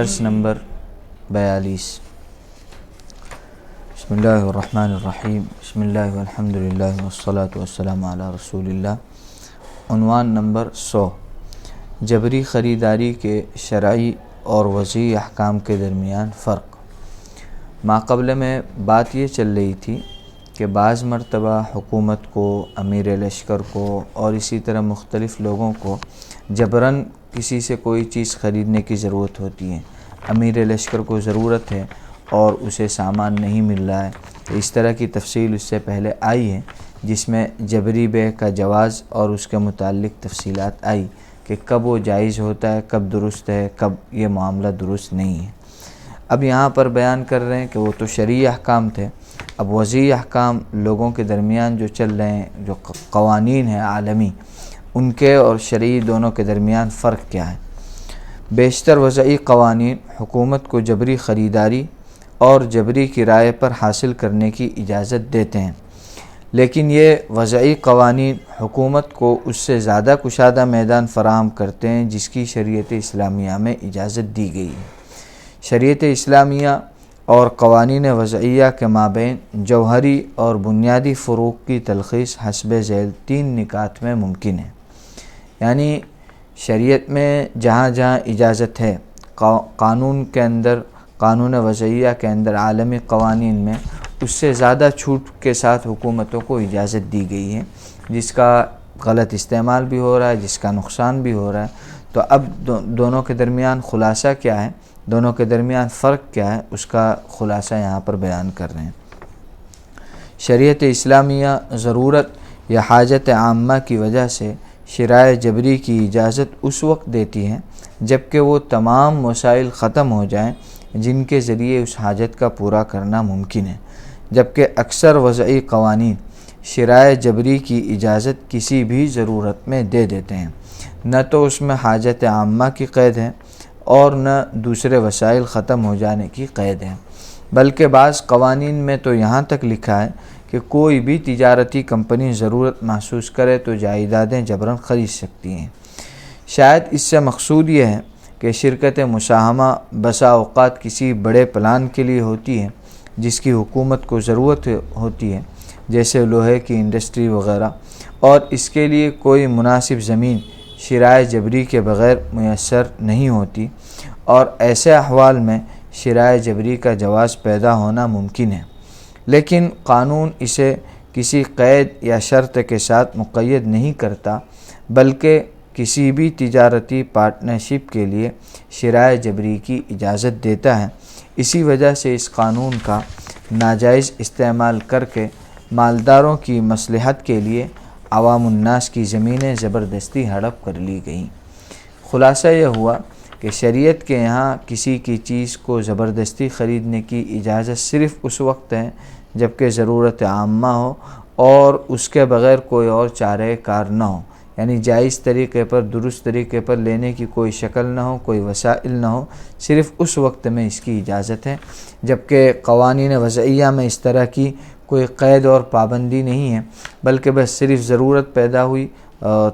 درس نمبر 42۔ بسم اللہ الرحمن الرحیم، بسم اللہ والحمد للہ والصلاة والسلام علی رسول اللہ۔ عنوان نمبر 100، جبری خریداری کے شرعی اور وضعی احکام کے درمیان فرق۔ ماقبل میں بات یہ چل رہی تھی کہ بعض مرتبہ حکومت کو، امیر لشکر کو اور اسی طرح مختلف لوگوں کو جبراً کسی سے کوئی چیز خریدنے کی ضرورت ہوتی ہے۔ امیر لشکر کو ضرورت ہے اور اسے سامان نہیں مل رہا ہے، تو اس طرح کی تفصیل اس سے پہلے آئی ہے، جس میں جبری بیع کا جواز اور اس کے متعلق تفصیلات آئی کہ کب وہ جائز ہوتا ہے، کب درست ہے، کب یہ معاملہ درست نہیں ہے۔ اب یہاں پر بیان کر رہے ہیں کہ وہ تو شرعی احکام تھے، اب وضعی احکام لوگوں کے درمیان جو چل رہے ہیں، جو قوانین ہیں عالمی، ان کے اور شرعی دونوں کے درمیان فرق کیا ہے۔ بیشتر وضعی قوانین حکومت کو جبری خریداری اور جبری کرائے پر حاصل کرنے کی اجازت دیتے ہیں، لیکن یہ وضعی قوانین حکومت کو اس سے زیادہ کشادہ میدان فراہم کرتے ہیں جس کی شریعت اسلامیہ میں اجازت دی گئی ہے۔ شریعت اسلامیہ اور قوانین وضعیہ کے مابین جوہری اور بنیادی فروق کی تلخیص حسب ذیل 3 نکات میں ممکن ہے۔ یعنی شریعت میں جہاں جہاں اجازت ہے، قانون کے اندر، قانون وضعیہ کے اندر، عالمی قوانین میں اس سے زیادہ چھوٹ کے ساتھ حکومتوں کو اجازت دی گئی ہے، جس کا غلط استعمال بھی ہو رہا ہے، جس کا نقصان بھی ہو رہا ہے۔ تو اب دونوں کے درمیان خلاصہ کیا ہے، دونوں کے درمیان فرق کیا ہے، اس کا خلاصہ یہاں پر بیان کر رہے ہیں۔ شریعت اسلامیہ ضرورت یا حاجت عامہ کی وجہ سے شراء جبری کی اجازت اس وقت دیتی ہے جب کہ وہ تمام وسائل ختم ہو جائیں جن کے ذریعے اس حاجت کا پورا کرنا ممکن ہے، جبکہ اکثر وضعی قوانین شراء جبری کی اجازت کسی بھی ضرورت میں دے دیتے ہیں، نہ تو اس میں حاجت عامہ کی قید ہے اور نہ دوسرے وسائل ختم ہو جانے کی قید ہے، بلکہ بعض قوانین میں تو یہاں تک لکھا ہے کہ کوئی بھی تجارتی کمپنی ضرورت محسوس کرے تو جائیدادیں جبراً خرید سکتی ہیں۔ شاید اس سے مقصود یہ ہے کہ شرکت مساہمہ بسا اوقات کسی بڑے پلان کے لیے ہوتی ہے جس کی حکومت کو ضرورت ہوتی ہے، جیسے لوہے کی انڈسٹری وغیرہ، اور اس کے لیے کوئی مناسب زمین شراء جبری کے بغیر میسر نہیں ہوتی، اور ایسے احوال میں شراء جبری کا جواز پیدا ہونا ممکن ہے، لیکن قانون اسے کسی قید یا شرط کے ساتھ مقید نہیں کرتا، بلکہ کسی بھی تجارتی پارٹنرشپ کے لیے شراء جبری کی اجازت دیتا ہے۔ اسی وجہ سے اس قانون کا ناجائز استعمال کر کے مالداروں کی مصلحت کے لیے عوام الناس کی زمینیں زبردستی ہڑپ کر لی گئیں۔ خلاصہ یہ ہوا کہ شریعت کے یہاں کسی کی چیز کو زبردستی خریدنے کی اجازت صرف اس وقت ہے جبکہ ضرورت عامہ ہو اور اس کے بغیر کوئی اور چارہ کار نہ ہو، یعنی جائز طریقے پر، درست طریقے پر لینے کی کوئی شکل نہ ہو، کوئی وسائل نہ ہو، صرف اس وقت میں اس کی اجازت ہے، جبکہ قوانین وضعیہ میں اس طرح کی کوئی قید اور پابندی نہیں ہے، بلکہ بس صرف ضرورت پیدا ہوئی،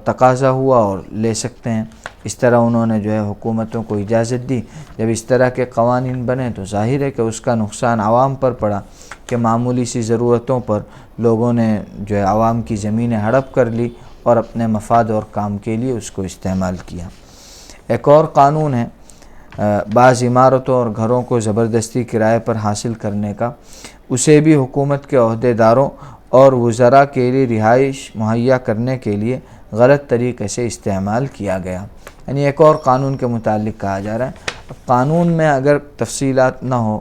تقاضا ہوا اور لے سکتے ہیں۔ اس طرح انہوں نے جو ہے حکومتوں کو اجازت دی۔ جب اس طرح کے قوانین بنے تو ظاہر ہے کہ اس کا نقصان عوام پر پڑا کہ معمولی سی ضرورتوں پر لوگوں نے جو ہے عوام کی زمینیں ہڑپ کر لی اور اپنے مفاد اور کام کے لیے اس کو استعمال کیا۔ ایک اور قانون ہے بعض عمارتوں اور گھروں کو زبردستی کرائے پر حاصل کرنے کا، اسے بھی حکومت کے عہدیداروں اور وزراء کے لیے رہائش مہیا کرنے کے لیے غلط طریقے سے استعمال کیا گیا۔ یعنی ایک اور قانون کے متعلق کہا جا رہا ہے، قانون میں اگر تفصیلات نہ ہو،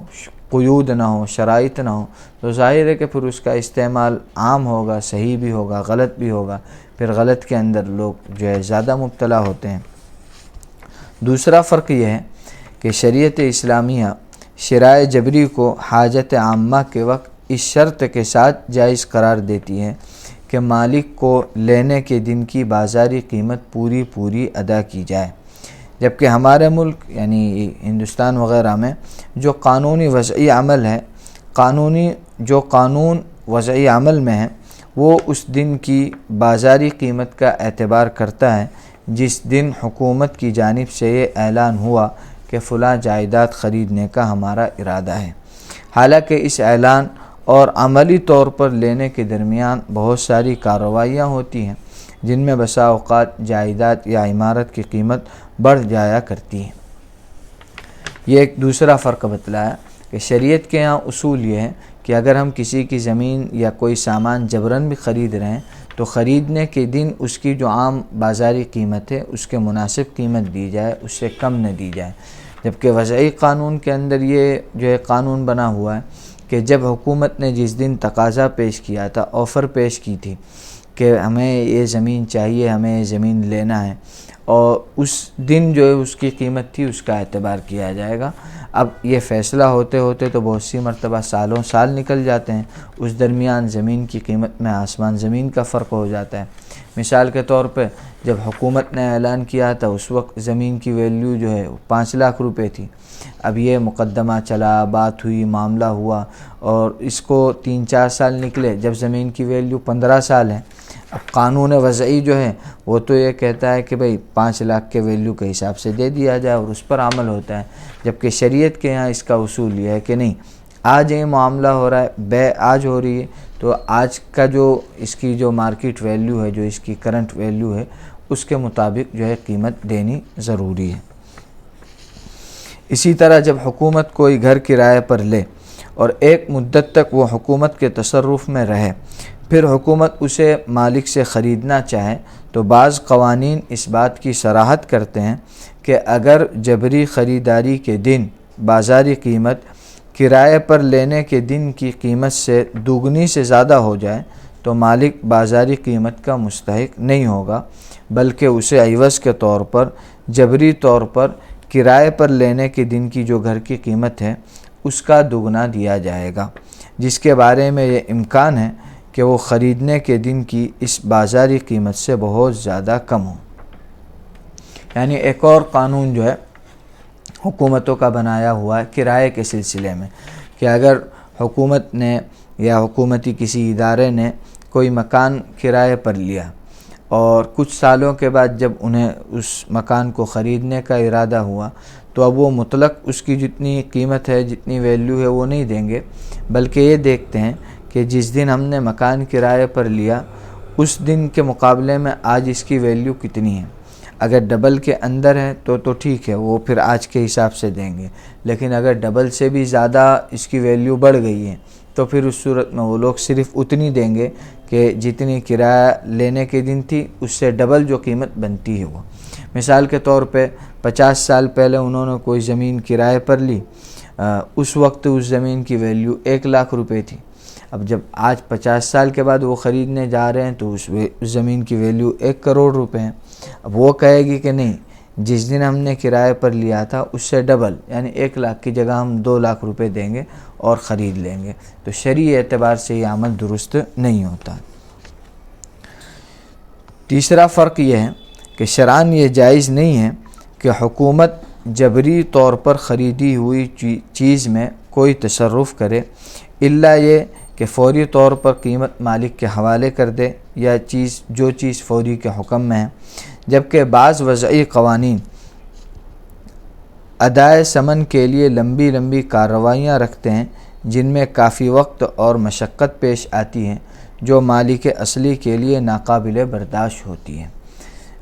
قیود نہ ہو، شرائط نہ ہو، تو ظاہر ہے کہ پھر اس کا استعمال عام ہوگا، صحیح بھی ہوگا، غلط بھی ہوگا، پھر غلط کے اندر لوگ جو ہے زیادہ مبتلا ہوتے ہیں۔ دوسرا فرق یہ ہے کہ شریعت اسلامیہ شراء جبری کو حاجت عامہ کے وقت اس شرط کے ساتھ جائز قرار دیتی ہے کہ مالک کو لینے کے دن کی بازاری قیمت پوری ادا کی جائے، جبکہ ہمارے ملک یعنی ہندوستان وغیرہ میں جو قانون وضعی عمل میں ہے وہ اس دن کی بازاری قیمت کا اعتبار کرتا ہے جس دن حکومت کی جانب سے یہ اعلان ہوا کہ فلاں جائیداد خریدنے کا ہمارا ارادہ ہے۔ حالانکہ اس اعلان اور عملی طور پر لینے کے درمیان بہت ساری کارروائیاں ہوتی ہیں جن میں بسا اوقات جائیداد یا عمارت کی قیمت بڑھ جایا کرتی ہے۔ یہ ایک دوسرا فرق بتلایا کہ شریعت کے یہاں اصول یہ ہے کہ اگر ہم کسی کی زمین یا کوئی سامان جبراً بھی خرید رہے ہیں تو خریدنے کے دن اس کی جو عام بازاری قیمت ہے اس کے مناسب قیمت دی جائے، اس سے کم نہ دی جائے۔ جبکہ وضعی قانون کے اندر یہ جو ہے قانون بنا ہوا ہے کہ جب حکومت نے جس دن تقاضا پیش کیا تھا، آفر پیش کی تھی کہ ہمیں یہ زمین چاہیے، ہمیں یہ زمین لینا ہے، اور اس دن جو ہے اس کی قیمت تھی اس کا اعتبار کیا جائے گا۔ اب یہ فیصلہ ہوتے ہوتے تو بہت سی مرتبہ سالوں سال نکل جاتے ہیں، اس درمیان زمین کی قیمت میں آسمان زمین کا فرق ہو جاتا ہے۔ مثال کے طور پہ جب حکومت نے اعلان کیا تھا اس وقت زمین کی ویلیو جو ہے 5 لاکھ روپے تھی۔ اب یہ مقدمہ چلا، بات ہوئی، معاملہ ہوا، اور اس کو 3-4 سال نکلے جب زمین کی ویلیو 15 سال ہے۔ اب قانون وضعی جو ہے وہ تو یہ کہتا ہے کہ بھئی 5 لاکھ کے ویلیو کے حساب سے دے دیا جائے اور اس پر عمل ہوتا ہے، جبکہ شریعت کے یہاں اس کا اصول یہ ہے کہ نہیں، آج یہ معاملہ ہو رہا ہے، بے آج ہو رہی ہے، تو آج کا جو اس کی جو مارکیٹ ویلیو ہے، جو اس کی کرنٹ ویلیو ہے، اس کے مطابق جو ہے قیمت دینی ضروری ہے۔ اسی طرح جب حکومت کوئی گھر کرائے پر لے اور ایک مدت تک وہ حکومت کے تصرف میں رہے، پھر حکومت اسے مالک سے خریدنا چاہے تو بعض قوانین اس بات کی صراحت کرتے ہیں کہ اگر جبری خریداری کے دن بازاری قیمت کرائے پر لینے کے دن کی قیمت سے دوگنی سے زیادہ ہو جائے تو مالک بازاری قیمت کا مستحق نہیں ہوگا، بلکہ اسے عوض کے طور پر جبری طور پر کرائے پر لینے کے دن کی جو گھر کی قیمت ہے اس کا دوگنا دیا جائے گا، جس کے بارے میں یہ امکان ہے کہ وہ خریدنے کے دن کی اس بازاری قیمت سے بہت زیادہ کم ہو۔ یعنی ایک اور قانون جو ہے حکومتوں کا بنایا ہوا ہے کرائے کے سلسلے میں، کہ اگر حکومت نے یا حکومتی کسی ادارے نے کوئی مکان کرائے پر لیا اور کچھ سالوں کے بعد جب انہیں اس مکان کو خریدنے کا ارادہ ہوا تو اب وہ مطلق اس کی جتنی قیمت ہے، جتنی ویلیو ہے وہ نہیں دیں گے، بلکہ یہ دیکھتے ہیں کہ جس دن ہم نے مکان کرائے پر لیا اس دن کے مقابلے میں آج اس کی ویلیو کتنی ہے۔ اگر ڈبل کے اندر ہے تو ٹھیک ہے، وہ پھر آج کے حساب سے دیں گے، لیکن اگر ڈبل سے بھی زیادہ اس کی ویلیو بڑھ گئی ہے تو پھر اس صورت میں وہ لوگ صرف اتنی دیں گے کہ جتنی کرایہ لینے کے دن تھی اس سے ڈبل جو قیمت بنتی ہے وہ۔ مثال کے طور پہ 50 سال پہلے انہوں نے کوئی زمین کرائے پر لی، اس وقت اس زمین کی ویلیو 1 لاکھ روپے تھی۔ اب جب آج 50 سال کے بعد وہ خریدنے جا رہے ہیں تو اس زمین کی ویلیو 1 کروڑ روپے ہیں۔ اب وہ کہے گی کہ نہیں، جس دن ہم نے کرائے پر لیا تھا اس سے ڈبل، یعنی 1 لاکھ کی جگہ ہم 2 لاکھ روپے دیں گے اور خرید لیں گے، تو شرعی اعتبار سے یہ عمل درست نہیں ہوتا۔ تیسرا فرق یہ ہے کہ شرعاً یہ جائز نہیں ہے کہ حکومت جبری طور پر خریدی ہوئی چیز میں کوئی تصرف کرے، الا یہ کہ فوری طور پر قیمت مالک کے حوالے کر دے یا جو چیز فوری کے حکم میں ہے، جبکہ بعض وضعی قوانین ادائے ثمن کے لیے لمبی لمبی کارروائیاں رکھتے ہیں جن میں کافی وقت اور مشقت پیش آتی ہے، جو مالک اصلی کے لیے ناقابل برداشت ہوتی ہے۔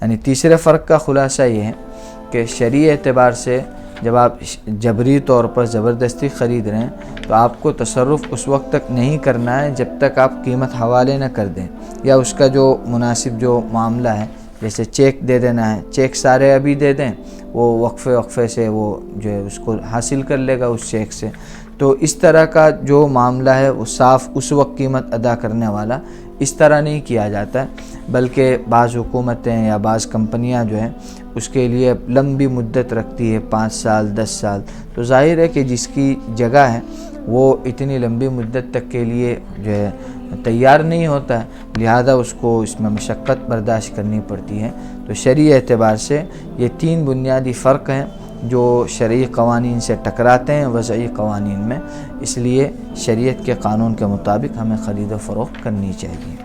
یعنی تیسرے فرق کا خلاصہ یہ ہے کہ شرعی اعتبار سے جب آپ جبری طور پر زبردستی خرید رہے ہیں تو آپ کو تصرف اس وقت تک نہیں کرنا ہے جب تک آپ قیمت حوالے نہ کر دیں، یا اس کا جو مناسب جو معاملہ ہے، جیسے چیک دے دینا ہے، چیک سارے ابھی دے دیں، وہ وقفے سے وہ جو ہے اس کو حاصل کر لے گا اس چیک سے۔ تو اس طرح کا جو معاملہ ہے وہ صاف اس وقت قیمت ادا کرنے والا اس طرح نہیں کیا جاتا ہے، بلکہ بعض حکومتیں یا بعض کمپنیاں جو ہیں اس کے لیے لمبی مدت رکھتی ہے، 5 سال 10 سال، تو ظاہر ہے کہ جس کی جگہ ہے وہ اتنی لمبی مدت تک کے لیے جو ہے تیار نہیں ہوتا ہے، لہذا اس کو اس میں مشقت برداشت کرنی پڑتی ہے۔ تو شرعی اعتبار سے یہ 3 بنیادی فرق ہیں جو شرعی قوانین سے ٹکراتے ہیں وضعی قوانین میں، اس لیے شریعت کے قانون کے مطابق ہمیں خرید و فروخت کرنی چاہیے۔